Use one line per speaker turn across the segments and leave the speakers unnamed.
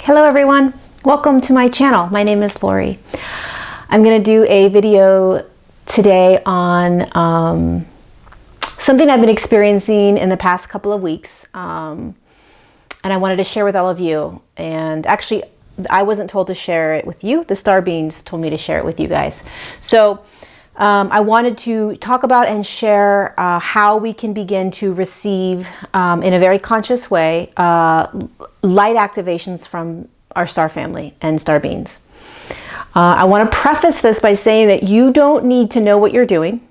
Hello everyone, welcome to my channel. My name is Lorie. I'm going to do a video today on something I've been experiencing in the past couple of weeks, and I wanted to share with all of you. And actually, I wasn't told to share it with you. The star beings told me to share it with you guys. So I wanted to talk about and share how we can begin to receive in a very conscious way light activations from our star family and star beings. I want to preface this by saying that you don't need to know what you're doing.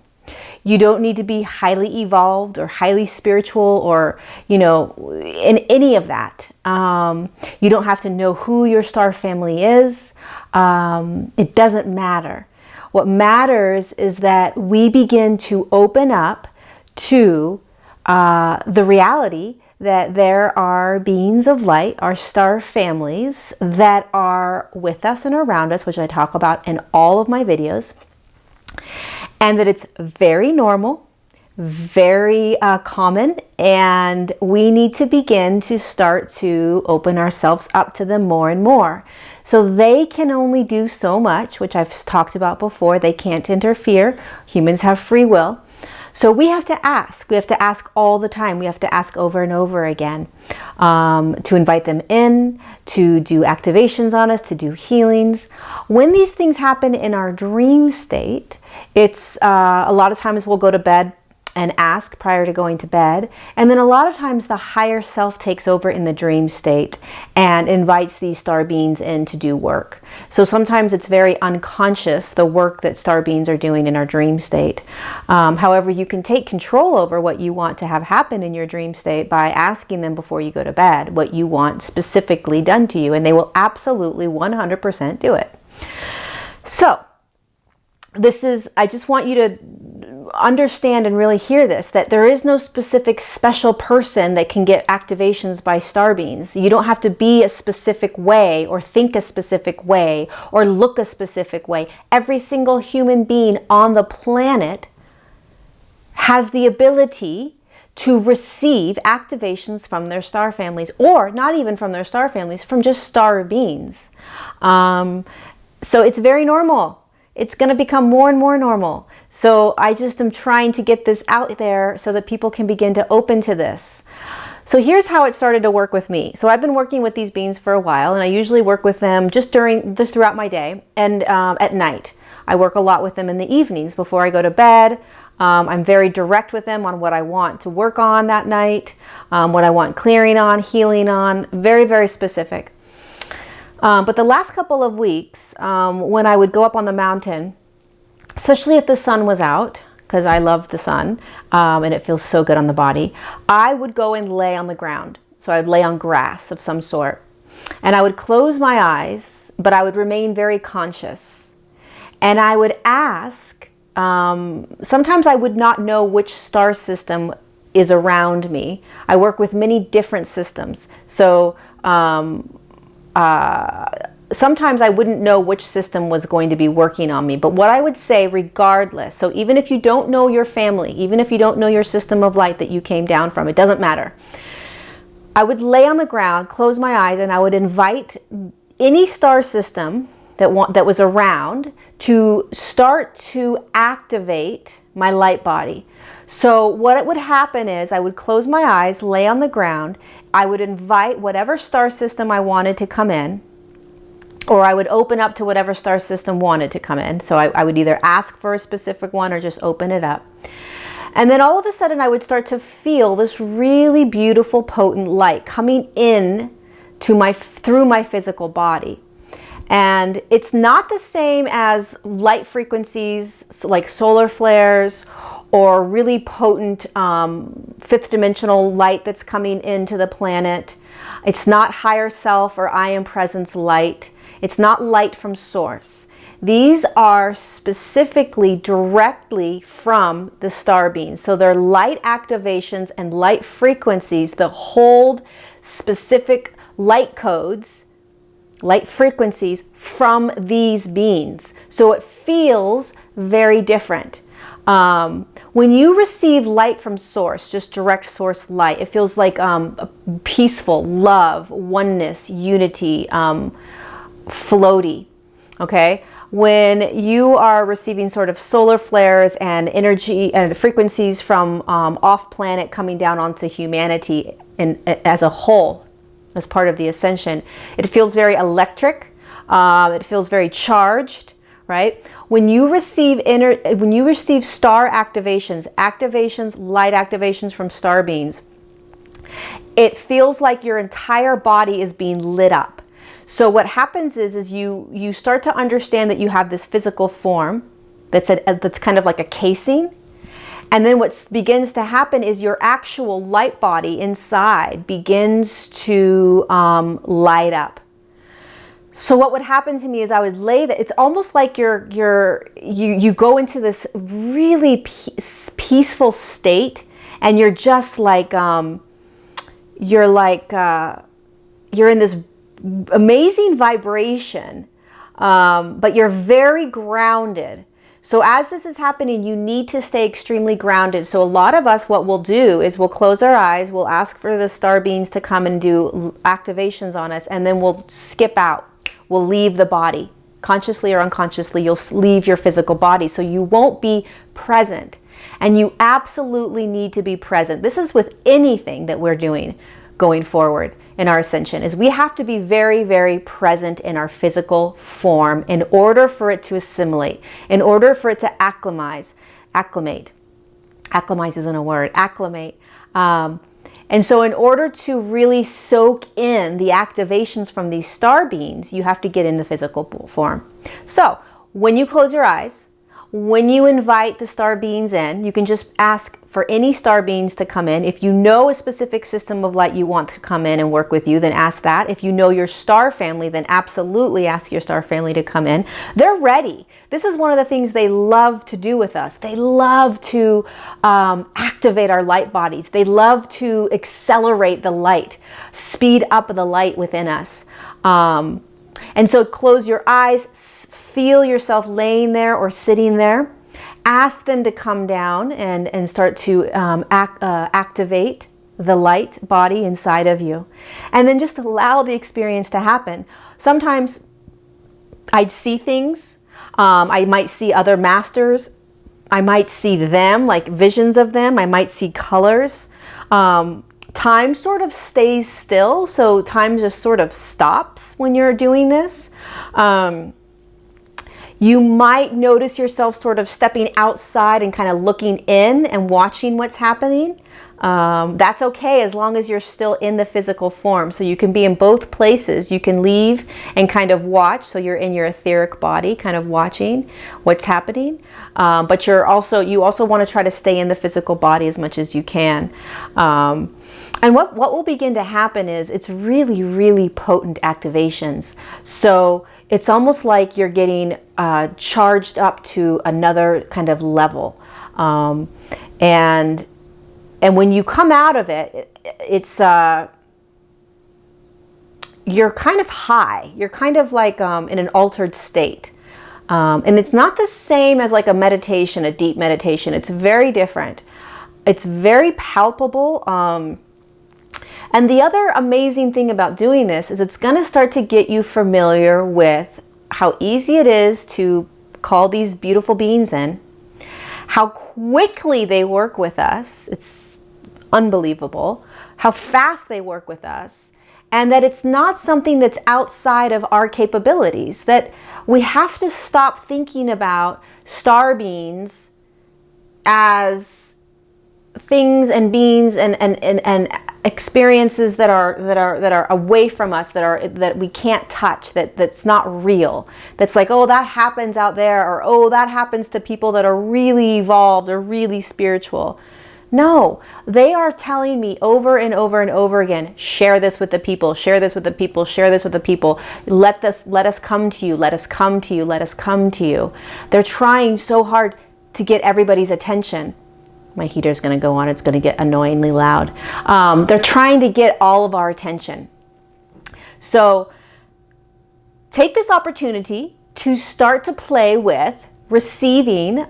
You don't need to be highly evolved or highly spiritual or, in any of that. You don't have to know who your star family is. It doesn't matter. What matters is that we begin to open up to the reality that there are beings of light, our star families, that are with us and around us, which I talk about in all of my videos, and that it's very normal, very common, and we need to begin to start to open ourselves up to them more and more. So they can only do so much, which I've talked about before. They can't interfere. Humans have free will. So we have to ask. We have to ask all the time. We have to ask over and over again to invite them in, to do activations on us, to do healings. When these things happen in our dream state, it's a lot of times we'll go to bed and ask prior to going to bed. And then a lot of times the higher self takes over in the dream state and invites these star beings in to do work. So sometimes it's very unconscious, the work that star beings are doing in our dream state. However, you can take control over what you want to have happen in your dream state by asking them before you go to bed what you want specifically done to you, and they will absolutely 100% do it. So I just want you to understand and really hear this, that there is no specific special person that can get activations by star beings. You don't have to be a specific way or think a specific way or look a specific way. Every single human being on the planet has the ability to receive activations from their star families, or not even from their star families, from just star beings. So it's very normal. It's going to become more and more normal. So I just am trying to get this out there so that people can begin to open to this. So here's how it started to work with me. So I've been working with these beings for a while, and I usually work with them just throughout my day and at night. I work a lot with them in the evenings before I go to bed. I'm very direct with them on what I want to work on that night, what I want clearing on, healing on, very, very specific. But the last couple of weeks, when I would go up on the mountain, especially if the sun was out, because I love the sun, and it feels so good on the body, I would go and lay on the ground. So I would lay on grass of some sort. And I would close my eyes, but I would remain very conscious. And I would ask, sometimes I would not know which star system is around me. I work with many different systems. So sometimes I wouldn't know which system was going to be working on me. But what I would say, regardless, so even if you don't know your family, even if you don't know your system of light that you came down from, it doesn't matter. I would lay on the ground, close my eyes, and I would invite any star system that was around to start to activate my light body. So what would happen is I would close my eyes, lay on the ground, I would invite whatever star system I wanted to come in, or I would open up to whatever star system wanted to come in. So I would either ask for a specific one or just open it up. And then all of a sudden I would start to feel this really beautiful, potent light coming in through my physical body. And it's not the same as light frequencies like solar flares or really potent fifth dimensional light that's coming into the planet. It's not higher self or I am presence light. It's not light from source. These are specifically directly from the star beings. So they're light activations and light frequencies that hold specific light codes, light frequencies from these beings. So it feels very different. When you receive light from source, just direct source light, it feels like peaceful, love, oneness, unity, floaty, okay? When you are receiving sort of solar flares and energy and frequencies from off planet coming down onto humanity as a whole, as part of the ascension, it feels very electric. It feels very charged, right? When you receive star activations, light activations from star beings, it feels like your entire body is being lit up. So what happens is you start to understand that you have this physical form that's kind of like a casing. And then what begins to happen is your actual light body inside begins to light up. So what would happen to me is I would lay that. It's almost like you go into this really peaceful state, and you're just like you're in this amazing vibration, but you're very grounded. So as this is happening, you need to stay extremely grounded. So a lot of us, what we'll do is we'll close our eyes, we'll ask for the star beings to come and do activations on us, and then we'll skip out. We'll leave the body. Consciously or unconsciously, you'll leave your physical body. So you won't be present. And you absolutely need to be present. This is with anything that we're doing going forward in our ascension, is we have to be very, very present in our physical form in order for it to assimilate, in order for it to acclimate. Acclimate isn't a word, acclimate. And so in order to really soak in the activations from these star beings, you have to get in the physical form. So when you close your eyes, when you invite the star beings in, you can just ask for any star beings to come in. If you know a specific system of light you want to come in and work with you, then ask that. If you know your star family, then absolutely ask your star family to come in. They're ready. This is one of the things they love to do with us. They love to activate our light bodies. They love to accelerate the light, speed up the light within us. And so close your eyes, feel yourself laying there or sitting there. Ask them to come down and start to activate the light body inside of you. And then just allow the experience to happen. Sometimes I'd see things. I might see other masters. I might see them, like visions of them. I might see colors. Time sort of stays still, so time just sort of stops when you're doing this. You might notice yourself sort of stepping outside and kind of looking in and watching what's happening. That's okay as long as you're still in the physical form. So you can be in both places. You can leave and kind of watch. So you're in your etheric body, kind of watching what's happening. But you also want to try to stay in the physical body as much as you can. And what will begin to happen is it's really, really potent activations. So it's almost like you're getting charged up to another kind of level. And when you come out of it, it's you're kind of high. You're kind of like in an altered state. And it's not the same as like a meditation, a deep meditation. It's very different. It's very palpable. And the other amazing thing about doing this is it's going to start to get you familiar with how easy it is to call these beautiful beings in, how quickly they work with us. It's unbelievable how fast they work with us, and that it's not something that's outside of our capabilities, that we have to stop thinking about star beings as things and beings and experiences that are away from us, that we can't touch, that's not real. That's like, oh, that happens out there, or oh, that happens to people that are really evolved or really spiritual. No, they are telling me over and over and over again, share this with the people, share this with the people, share this with the people. Let us come to you, let us come to you, let us come to you. They're trying so hard to get everybody's attention. My heater's going to go on. It's going to get annoyingly loud. They're trying to get all of our attention. So take this opportunity to start to play with receiving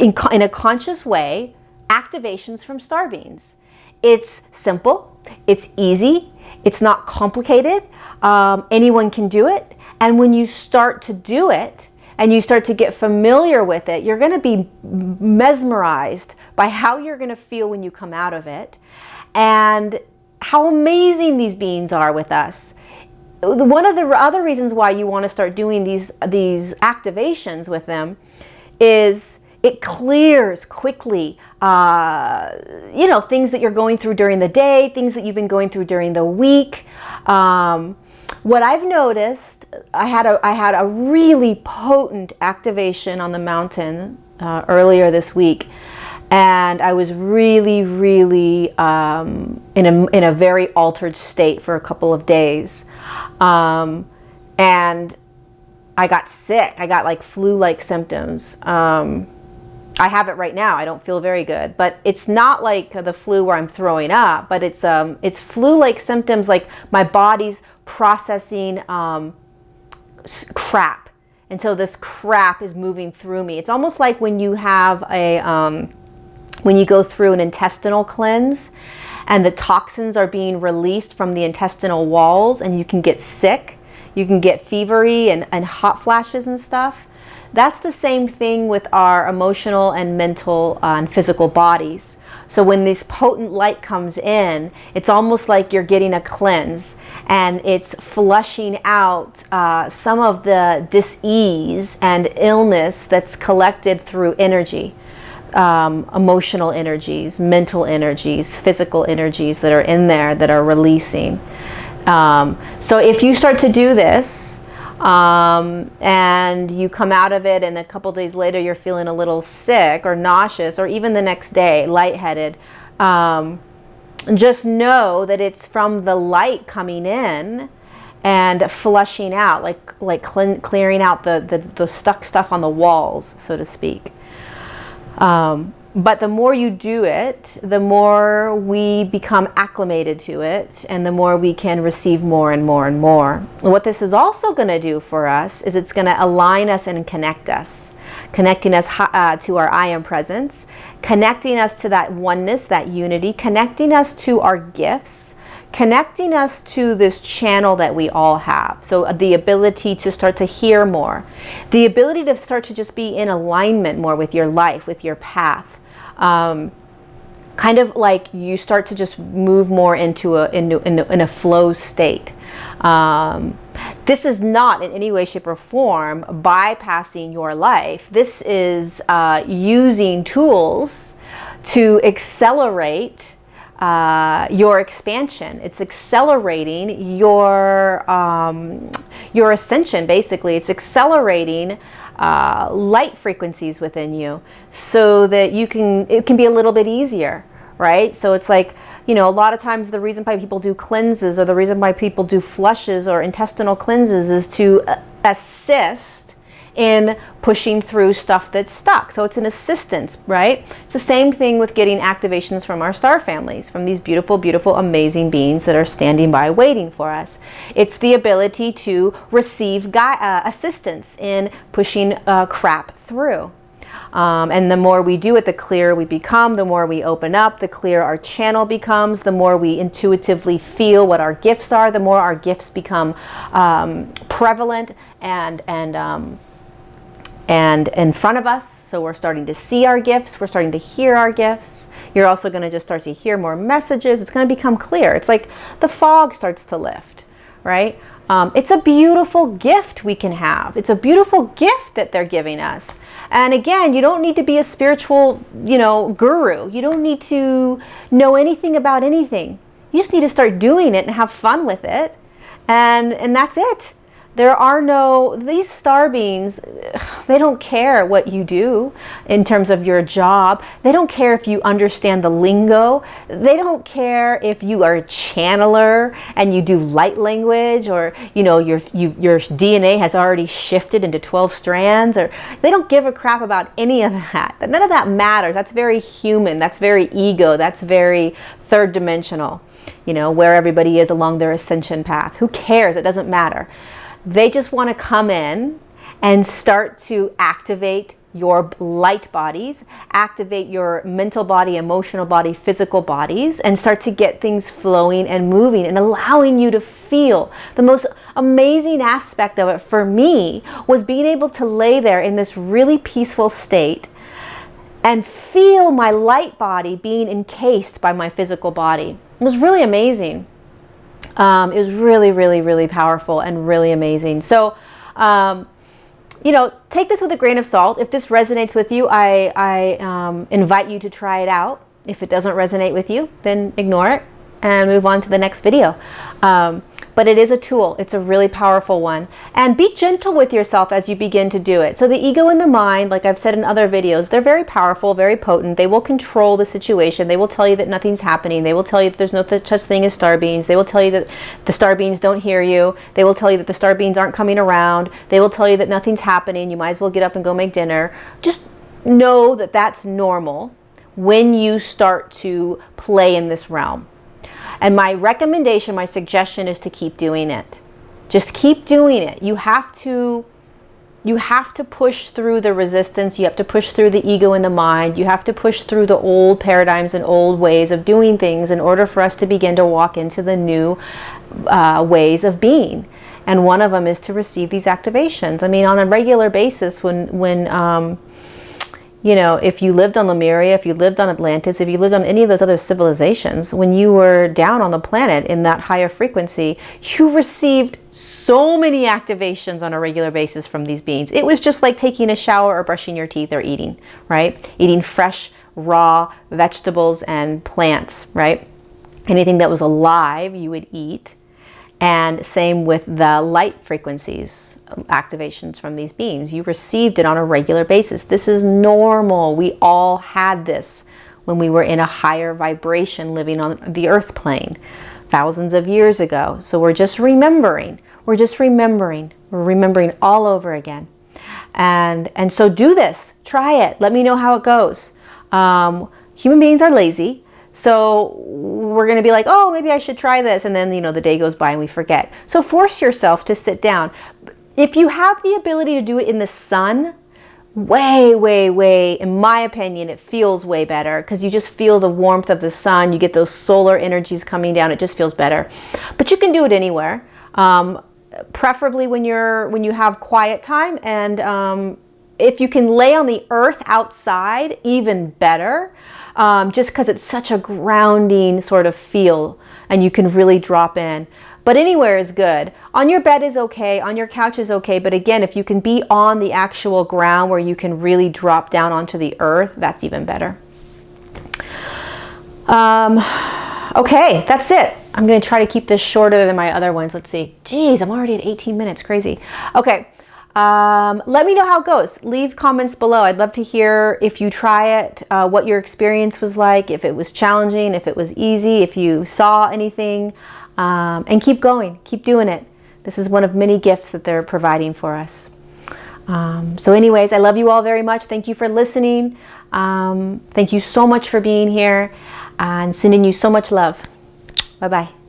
in a conscious way, activations from star beings. It's simple, it's easy, it's not complicated, anyone can do it. And when you start to do it and you start to get familiar with it, you're going to be mesmerized by how you're going to feel when you come out of it and how amazing these beings are with us. One of the other reasons why you want to start doing these activations with them is it clears quickly, you know, things that you're going through during the day, things that you've been going through during the week. What I've noticed, I had a really potent activation on the mountain earlier this week, and I was really in a very altered state for a couple of days. And I got sick. I got like flu-like symptoms. I have it right now. I don't feel very good, but it's not like the flu where I'm throwing up, but it's flu-like symptoms, like my body's processing crap. And so this crap is moving through me. It's almost like when you have when you go through an intestinal cleanse and the toxins are being released from the intestinal walls and you can get sick, you can get fevery and hot flashes and stuff. That's the same thing with our emotional and mental and physical bodies. So when this potent light comes in, it's almost like you're getting a cleanse and it's flushing out some of the dis-ease and illness that's collected through energy. Emotional energies, mental energies, physical energies that are in there that are releasing. So if you start to do this and you come out of it and a couple days later you're feeling a little sick or nauseous, or even the next day lightheaded, just know that it's from the light coming in and flushing out, like clearing out the stuck stuff on the walls, so to speak. But the more you do it, the more we become acclimated to it, and the more we can receive more and more and more. What this is also going to do for us is it's going to align us and connect us, connecting us to our I am presence, connecting us to that oneness, that unity, connecting us to our gifts, connecting us to this channel that we all have. So the ability to start to hear more, the ability to start to just be in alignment more with your life, with your path. Kind of like you start to just move more into a flow state. This is not in any way, shape, or form bypassing your life. This is using tools to accelerate your expansion. It's accelerating your ascension. Basically, it's accelerating light frequencies within you, so that it can be a little bit easier, right? So it's like, you know, a lot of times the reason why people do cleanses, or the reason why people do flushes or intestinal cleanses, is to assist in pushing through stuff that's stuck. So it's an assistance, right? It's the same thing with getting activations from our star families, from these beautiful, beautiful, amazing beings that are standing by waiting for us. It's the ability to receive assistance in pushing crap through. And the more we do it, the clearer we become, the more we open up, the clearer our channel becomes, the more we intuitively feel what our gifts are, the more our gifts become prevalent and in front of us. So we're starting to see our gifts, we're starting to hear our gifts. You're also going to just start to hear more messages. It's going to become clear. It's like the fog starts to lift, right? It's a beautiful gift we can have. It's a beautiful gift that they're giving us. And again, you don't need to be a spiritual, guru. You don't need to know anything about anything. You just need to start doing it and have fun with it. And that's it. These star beings, they don't care what you do in terms of your job. They don't care if you understand the lingo. They don't care if you are a channeler and you do light language, or your DNA has already shifted into 12 strands, or they don't give a crap about any of that. None of that matters. That's very human. That's very ego. That's very third dimensional, where everybody is along their ascension path. Who cares? It doesn't matter. They just want to come in and start to activate your light bodies, activate your mental body, emotional body, physical bodies, and start to get things flowing and moving and allowing you to feel. The most amazing aspect of it for me was being able to lay there in this really peaceful state and feel my light body being encased by my physical body. It was really amazing. It was really, really, really powerful and really amazing. So, you know, take this with a grain of salt. If this resonates with you, I invite you to try it out. If it doesn't resonate with you, then ignore it and move on to the next video. But it is a tool. It's a really powerful one. And be gentle with yourself as you begin to do it. So the ego and the mind, like I've said in other videos, they're very powerful, very potent. They will control the situation. They will tell you that nothing's happening. They will tell you that there's no such thing as star beings. They will tell you that the star beings don't hear you. They will tell you that the star beings aren't coming around. They will tell you that nothing's happening. You might as well get up and go make dinner. Just know that that's normal when you start to play in this realm. And my recommendation, my suggestion is to keep doing it. Just keep doing it. You have to push through the resistance. You have to push through the ego and the mind. You have to push through the old paradigms and old ways of doing things in order for us to begin to walk into the new ways of being. And one of them is to receive these activations. I mean, on a regular basis, when you know, if you lived on Lemuria, if you lived on Atlantis, if you lived on any of those other civilizations, when you were down on the planet in that higher frequency, you received so many activations on a regular basis from these beings. It was just like taking a shower or brushing your teeth or eating, right? Eating fresh, raw vegetables and plants, right? Anything that was alive, you would eat. And same with the light frequencies, activations from these beings. You received it on a regular basis. This is normal. We all had this when we were in a higher vibration living on the earth plane thousands of years ago. So we're just remembering. We're just remembering. We're remembering all over again. And so do this. Try it. Let me know how it goes. Human beings are lazy. So we're going to be like, oh, maybe I should try this. And then, you know, the day goes by and we forget. So force yourself to sit down. If you have the ability to do it in the sun, way, in my opinion, it feels way better because you just feel the warmth of the sun. You get those solar energies coming down. It just feels better. But you can do it anywhere, preferably when you have quiet time. And if you can lay on the earth outside, even better, just because it's such a grounding sort of feel and you can really drop in. But anywhere is good. On your bed is okay, on your couch is okay, but again, if you can be on the actual ground where you can really drop down onto the earth, that's even better. Okay, that's it. I'm going to try to keep this shorter than my other ones. Let's see. Geez, I'm already at 18 minutes. Crazy. Okay. Let me know how it goes. Leave comments below. I'd love to hear if you try it, what your experience was like, if it was challenging, if it was easy, if you saw anything. And keep going, keep doing it. This is one of many gifts that they're providing for us. So anyways, I love you all very much. Thank you for listening. Thank you so much for being here and sending you so much love. Bye-bye.